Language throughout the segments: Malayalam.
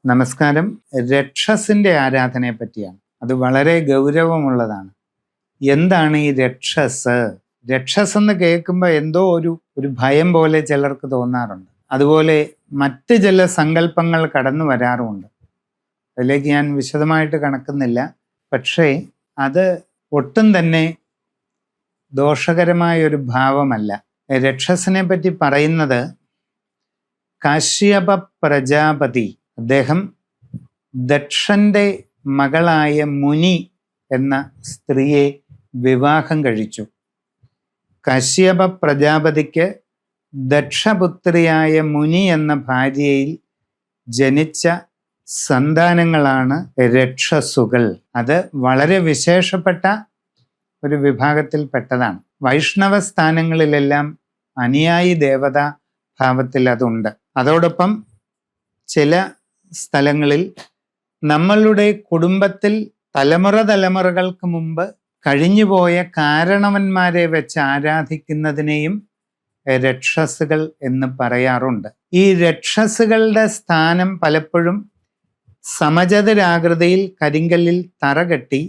നമസ്കാരം. രക്ഷസിന്റെ ആരാധനയെ പറ്റിയാണ്. അത് വളരെ ഗൗരവമുള്ളതാണ്. എന്താണ് ഈ രക്ഷസ്? രക്ഷസ് എന്ന് കേൾക്കുമ്പോൾ എന്തോ ഒരു ഭയം പോലെ ചിലർക്ക് തോന്നാറുണ്ട്. അതുപോലെ മറ്റ് ചില സങ്കല്പങ്ങൾ കടന്നു വരാറുമുണ്ട്. അതിലേക്ക് ഞാൻ വിശദമായിട്ട് കടക്കുന്നില്ല. പക്ഷേ അത് ഒട്ടും തന്നെ ദോഷകരമായ ഒരു ഭാവമല്ല. രക്ഷസിനെ പറ്റി പറയുന്നത് കാശ്യപ പ്രജാപതി, അദ്ദേഹം ദക്ഷന്റെ മകളായ മുനി എന്ന സ്ത്രീയെ വിവാഹം കഴിച്ചു. കശ്യപ പ്രജാപതിക്ക് ദക്ഷപുത്രിയായ മുനി എന്ന ഭാര്യയിൽ ജനിച്ച സന്താനങ്ങളാണ് രക്ഷസുകൾ. അത് വളരെ വിശേഷപ്പെട്ട ഒരു വിഭാഗത്തിൽപ്പെട്ടതാണ്. വൈഷ്ണവ സ്ഥാനങ്ങളിലെല്ലാം അനുയായി ദേവതാ ഭാവത്തിൽ അതുണ്ട്. അതോടൊപ്പം ചില സ്ഥലങ്ങളിൽ നമ്മളുടെ കുടുംബത്തിൽ തലമുറകൾക്ക് മുമ്പ് കഴിഞ്ഞുപോയ കാരണവന്മാരെ വെച്ച് ആരാധിക്കുന്നതിനെയും രക്ഷസുകൾ എന്ന് പറയാറുണ്ട്. ഈ രക്ഷസുകളുടെ സ്ഥാനം പലപ്പോഴും സമചതുരാകൃതിയിൽ കരിങ്കല്ലിൽ തറകെട്ടി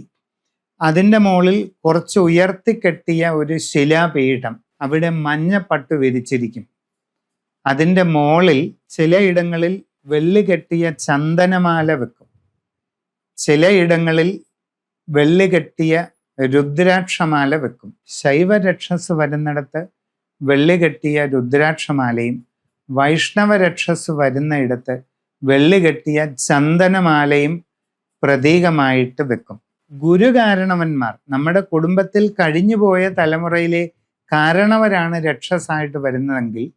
അതിൻ്റെ മുകളിൽ കുറച്ച് ഉയർത്തിക്കെട്ടിയ ഒരു ശിലാപീഠം, അവിടെ മഞ്ഞപ്പട്ട് വിരിച്ചിരിക്കും. അതിൻ്റെ മുകളിൽ ചിലയിടങ്ങളിൽ വെള്ളി കെട്ടിയ ചന്ദനമാല വെക്കും, ചിലയിടങ്ങളിൽ വെള്ളി കെട്ടിയ രുദ്രാക്ഷമാല വെക്കും. ശൈവരക്ഷസ് വരുന്നിടത്ത് വെള്ളി കെട്ടിയ രുദ്രാക്ഷമാലയും വൈഷ്ണവരക്ഷസ് വരുന്നയിടത്ത് വെള്ളി കെട്ടിയ ചന്ദനമാലയും പ്രതീകമായിട്ട് വെക്കും. ഗുരുകാരണവന്മാർ, നമ്മുടെ കുടുംബത്തിൽ കഴിഞ്ഞുപോയ തലമുറയിലെ കാരണവരാണ് രക്ഷസായിട്ട് വരുന്നതെങ്കിൽ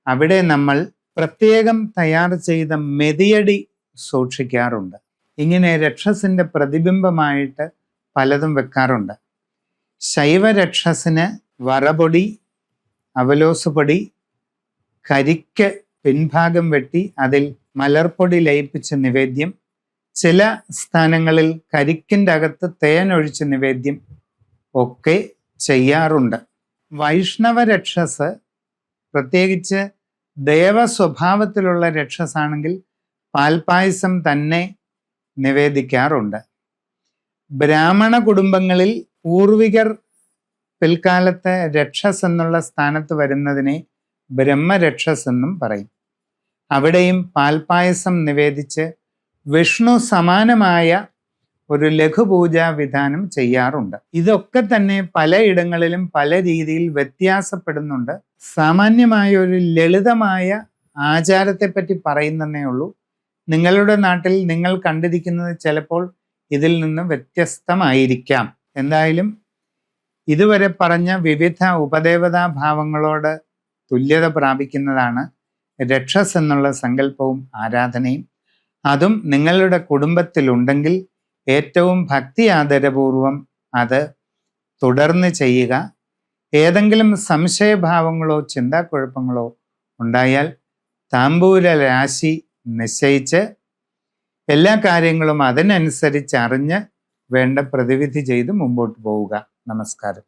അവിടെ നമ്മൾ പ്രത്യേകം തയ്യാർ ചെയ്ത മെതിയടി സൂക്ഷിക്കാറുണ്ട്. ഇങ്ങനെ രക്ഷസിൻ്റെ പ്രതിബിംബമായിട്ട് പലതും വെക്കാറുണ്ട്. ശൈവരക്ഷസിന് വറപൊടി, അവലോസുപൊടി, കരിക്ക് പിൻഭാഗം വെട്ടി അതിൽ മലർപ്പൊടി ലയിപ്പിച്ച നിവേദ്യം, ചില സ്ഥാനങ്ങളിൽ കരിക്കിൻ്റെ അകത്ത് തേനൊഴിച്ച് നിവേദ്യം ഒക്കെ ചെയ്യാറുണ്ട്. വൈഷ്ണവരക്ഷസ്, പ്രത്യേകിച്ച് ദേവസ്വഭാവത്തിലുള്ള രക്ഷസാണെങ്കിൽ പാൽപ്പായസം തന്നെ നിവേദിക്കാറുണ്ട്. ബ്രാഹ്മണ കുടുംബങ്ങളിൽ പൂർവികർ പിൽക്കാലത്ത് രക്ഷസ് എന്നുള്ള സ്ഥാനത്ത് വരുന്നതിനെ ബ്രഹ്മരക്ഷസ് എന്നും പറയും. അവിടെയും പാൽപ്പായസം നിവേദിച്ച് വിഷ്ണു സമാനമായ ഒരു ലഘുപൂജാ വിധാനം ചെയ്യാറുണ്ട്. ഇതൊക്കെ തന്നെ പലയിടങ്ങളിലും പല രീതിയിൽ വ്യത്യാസപ്പെടുന്നുണ്ട്. സാമാന്യമായ ഒരു ലളിതമായ ആചാരത്തെപ്പറ്റി പറയുന്നതേ ഉള്ളൂ. നിങ്ങളുടെ നാട്ടിൽ നിങ്ങൾ കണ്ടിരിക്കുന്നത് ചിലപ്പോൾ ഇതിൽ നിന്ന് വ്യത്യസ്തമായിരിക്കാം. എന്തായാലും ഇതുവരെ പറഞ്ഞ വിവിധ ഉപദേവതാ ഭാവങ്ങളോട് തുല്യത പ്രാപിക്കുന്നതാണ് രക്ഷസ് എന്നുള്ള സങ്കല്പവും ആരാധനയും. അതും നിങ്ങളുടെ കുടുംബത്തിലുണ്ടെങ്കിൽ ഏറ്റവും ഭക്തി ആദരപൂർവം അത് തുടർന്ന് ചെയ്യുക. ഏതെങ്കിലും സംശയഭാവങ്ങളോ ചിന്താക്കുഴപ്പങ്ങളോ ഉണ്ടായാൽ താമ്പൂല രാശി നിശ്ചയിച്ച് എല്ലാ കാര്യങ്ങളും അതിനനുസരിച്ച് അറിഞ്ഞ് വേണ്ട പ്രതിവിധി ചെയ്ത് മുമ്പോട്ട് പോവുക. നമസ്കാരം.